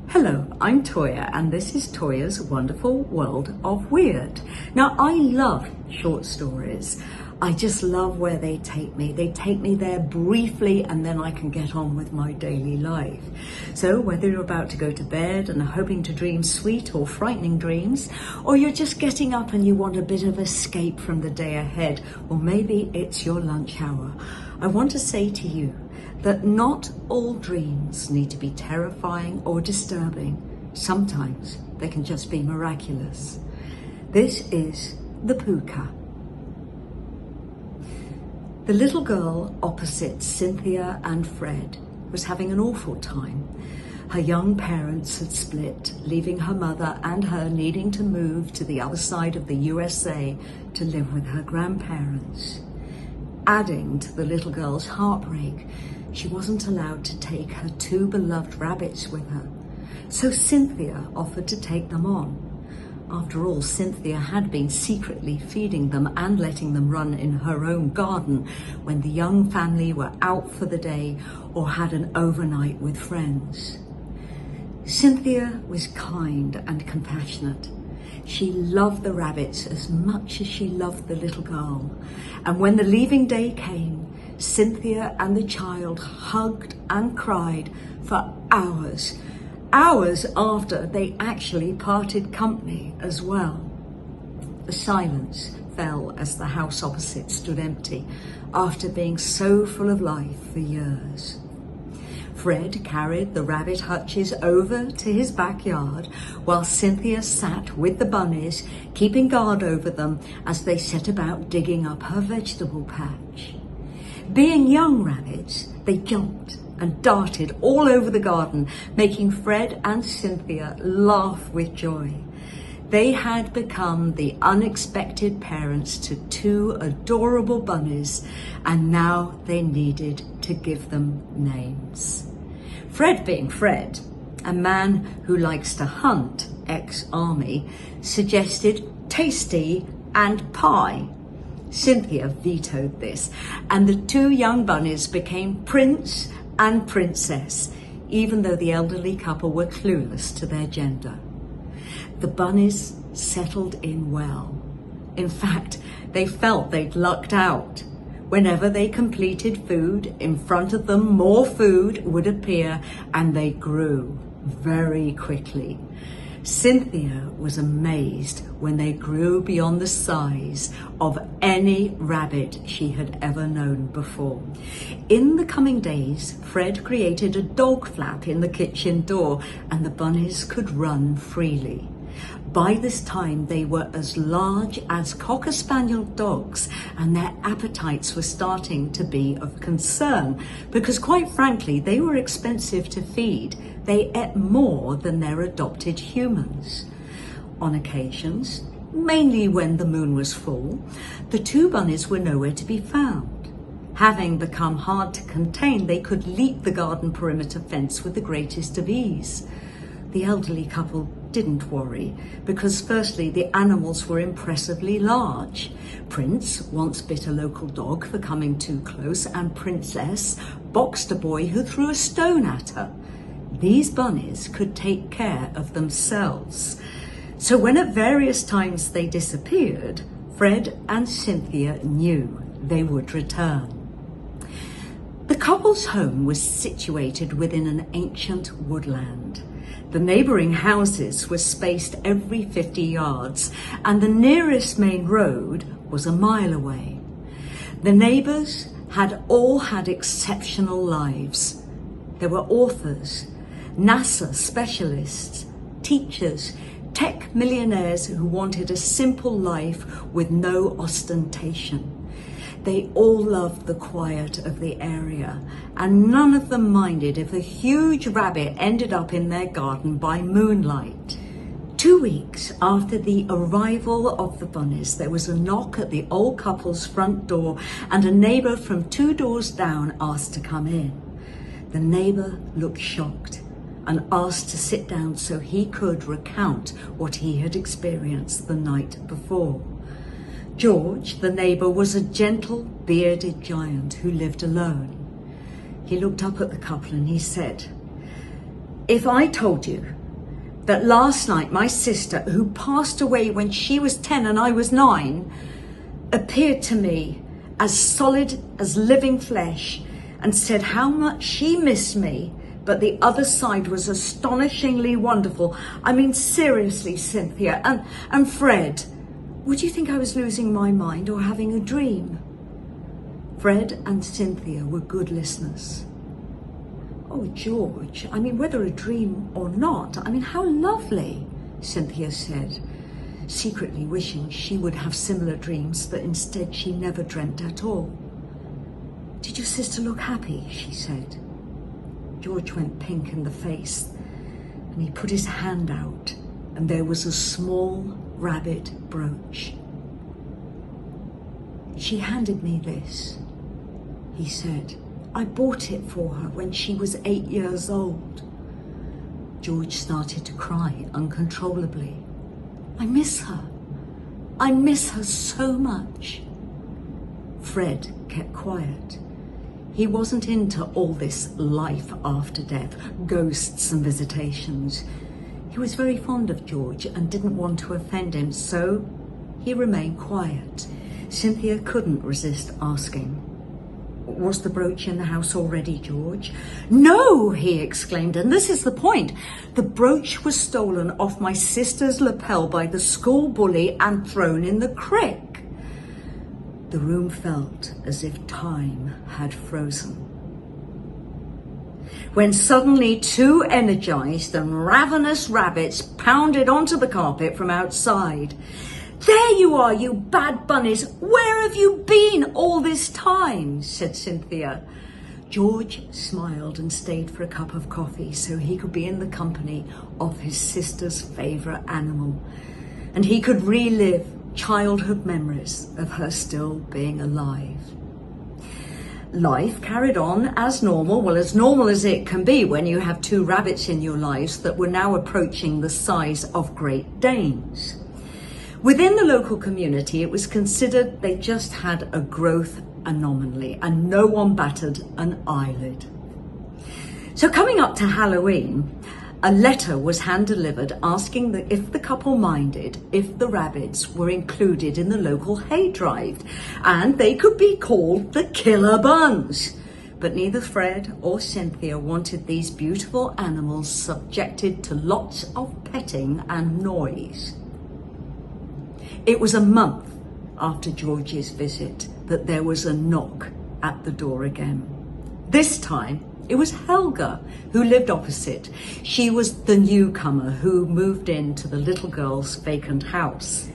Hello, I'm Toyah and this is Toyah's Wonderful World of Weird. Now, I love short stories. I just love where they take me. They take me there briefly and then I can get on with my daily life. So whether you're about to go to bed and are hoping to dream sweet or frightening dreams, or you're just getting up and you want a bit of escape from the day ahead, or maybe it's your lunch hour, I want to say to you that not all dreams need to be terrifying or disturbing. Sometimes they can just be miraculous. This is the Puca. The little girl opposite Cynthia and Fred was having an awful time. Her young parents had split, leaving her mother and her needing to move to the other side of the USA to live with her grandparents. Adding to the little girl's heartbreak, she wasn't allowed to take her two beloved rabbits with her. So Cynthia offered to take them on. After all, Cynthia had been secretly feeding them and letting them run in her own garden when the young family were out for the day or had an overnight with friends. Cynthia was kind and compassionate. She loved the rabbits as much as she loved the little girl. And when the leaving day came, Cynthia and the child hugged and cried for hours after they actually parted company as well. The silence fell as the house opposite stood empty after being so full of life for years. Fred carried the rabbit hutches over to his backyard while Cynthia sat with the bunnies, keeping guard over them as they set about digging up her vegetable patch. Being young rabbits, they jumped and darted all over the garden, making Fred and Cynthia laugh with joy. They had become the unexpected parents to two adorable bunnies, and now they needed to give them names. Fred, being Fred, a man who likes to hunt, ex-army, suggested Tasty and Pie. Cynthia vetoed this, and the two young bunnies became Prince and Princess, even though the elderly couple were clueless to their gender. The bunnies settled in well. In fact, they felt they'd lucked out. Whenever they completed food, in front of them more food would appear and they grew very quickly. Cynthia was amazed when they grew beyond the size of any rabbit she had ever known before. In the coming days, Fred created a dog flap in the kitchen door and the bunnies could run freely. By this time, they were as large as Cocker Spaniel dogs, and their appetites were starting to be of concern because, quite frankly, they were expensive to feed. They ate more than their adopted humans. On occasions, mainly when the moon was full, the two bunnies were nowhere to be found. Having become hard to contain, they could leap the garden perimeter fence with the greatest of ease. The elderly couple didn't worry because firstly, the animals were impressively large. Prince once bit a local dog for coming too close, and Princess boxed a boy who threw a stone at her. These bunnies could take care of themselves. So when at various times they disappeared, Fred and Cynthia knew they would return. The couple's home was situated within an ancient woodland. The neighbouring houses were spaced every 50 yards and the nearest main road was a mile away. The neighbours had all had exceptional lives. There were authors, NASA specialists, teachers, tech millionaires who wanted a simple life with no ostentation. They all loved the quiet of the area, and none of them minded if a huge rabbit ended up in their garden by moonlight. 2 weeks after the arrival of the bunnies, there was a knock at the old couple's front door, and a neighbour from 2 doors down asked to come in. The neighbour looked shocked and asked to sit down so he could recount what he had experienced the night before. George, the neighbour, was a gentle, bearded giant who lived alone. He looked up at the couple and he said, If I told you that last night my sister, who passed away when she was 10 and I was 9, appeared to me as solid as living flesh and said how much she missed me, but the other side was astonishingly wonderful. I mean, seriously, Cynthia and Fred, would you think I was losing my mind or having a dream? Fred and Cynthia were good listeners. Oh, George, I mean, whether a dream or not, I mean, how lovely, Cynthia said, secretly wishing she would have similar dreams, but instead she never dreamt at all. Did your sister look happy? She said. George went pink in the face and he put his hand out and there was a small rabbit brooch. She handed me this, he said. I bought it for her when she was 8 years old. George started to cry uncontrollably. I miss her. I miss her so much. Fred kept quiet. He wasn't into all this life after death, ghosts and visitations. He was very fond of George and didn't want to offend him, so he remained quiet. Cynthia couldn't resist asking, was the brooch in the house already, George? No, he exclaimed, and this is the point. The brooch was stolen off my sister's lapel by the school bully and thrown in the creek. The room felt as if time had frozen. When suddenly 2 energized and ravenous rabbits pounded onto the carpet from outside. There you are, you bad bunnies. Where have you been all this time? Said Cynthia. George smiled and stayed for a cup of coffee so he could be in the company of his sister's favourite animal. And he could relive childhood memories of her still being alive. Life carried on as normal, well, as normal as it can be when you have 2 rabbits in your lives that were now approaching the size of Great Danes. Within the local community, it was considered they just had a growth anomaly and no one batted an eyelid. So coming up to Halloween, a letter was hand-delivered asking if the couple minded if the rabbits were included in the local hay drive and they could be called the Killer Buns. But neither Fred or Cynthia wanted these beautiful animals subjected to lots of petting and noise. It was a month after George's visit that there was a knock at the door again. This time, it was Helga who lived opposite. She was the newcomer who moved into the little girl's vacant house.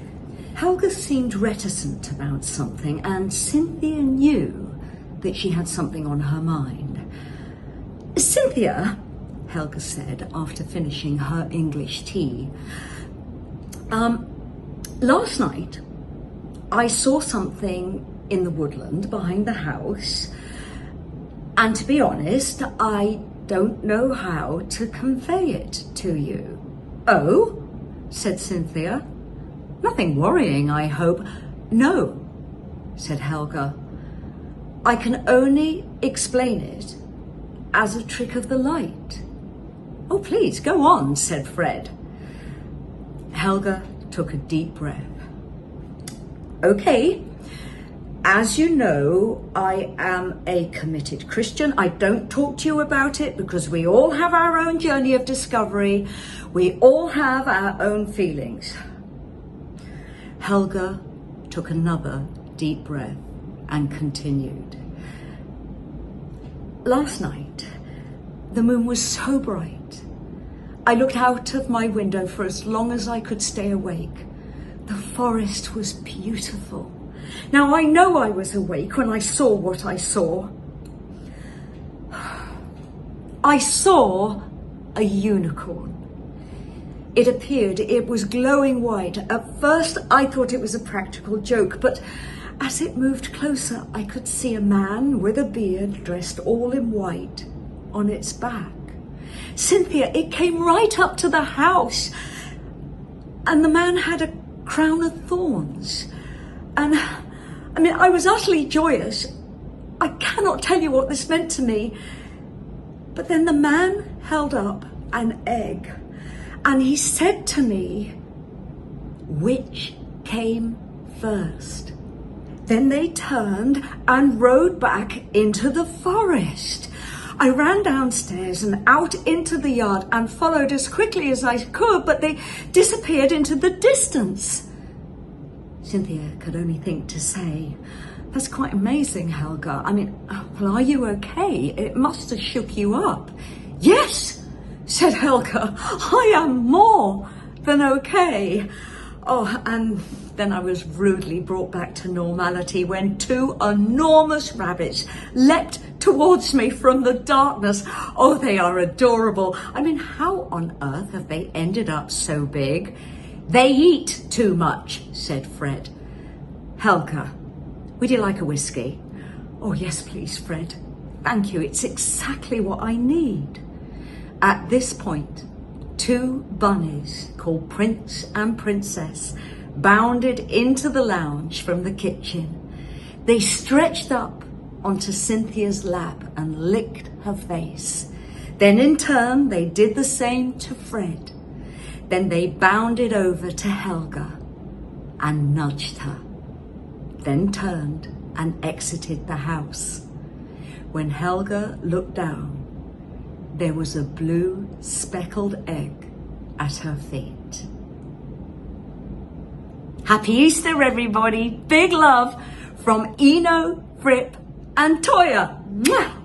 Helga seemed reticent about something, and Cynthia knew that she had something on her mind. Cynthia, Helga said after finishing her English tea, last night I saw something in the woodland behind the house. And to be honest, I don't know how to convey it to you. Oh, said Cynthia. Nothing worrying, I hope. No, said Helga. I can only explain it as a trick of the light. Oh, please, go on, said Fred. Helga took a deep breath. Okay. As you know, I am a committed Christian. I don't talk to you about it because we all have our own journey of discovery. We all have our own feelings. Helga took another deep breath and continued. Last night, the moon was so bright. I looked out of my window for as long as I could stay awake. The forest was beautiful. Now, I know I was awake when I saw what I saw. I saw a unicorn. It appeared, it was glowing white. At first, I thought it was a practical joke, but as it moved closer, I could see a man with a beard dressed all in white on its back. Cynthia, it came right up to the house, and the man had a crown of thorns. And I was utterly joyous. I cannot tell you what this meant to me. But then the man held up an egg, and he said to me, which came first? Then they turned and rode back into the forest. I ran downstairs and out into the yard and followed as quickly as I could, but they disappeared into the distance. Cynthia could only think to say, that's quite amazing, Helga. I mean, well, are you okay? It must have shook you up. Yes, said Helga, I am more than okay. Oh, and then I was rudely brought back to normality when two enormous rabbits leapt towards me from the darkness. Oh, they are adorable. I mean, how on earth have they ended up so big? They eat too much, said Fred. Helga, would you like a whiskey? Oh, yes, please, Fred. Thank you. It's exactly what I need. At this point, two bunnies called Prince and Princess bounded into the lounge from the kitchen. They stretched up onto Cynthia's lap and licked her face. Then in turn, they did the same to Fred. Then they bounded over to Helga and nudged her, then turned and exited the house. When Helga looked down, there was a blue speckled egg at her feet. Happy Easter, everybody. Big love from Eno, Fripp and Toyah. Mwah!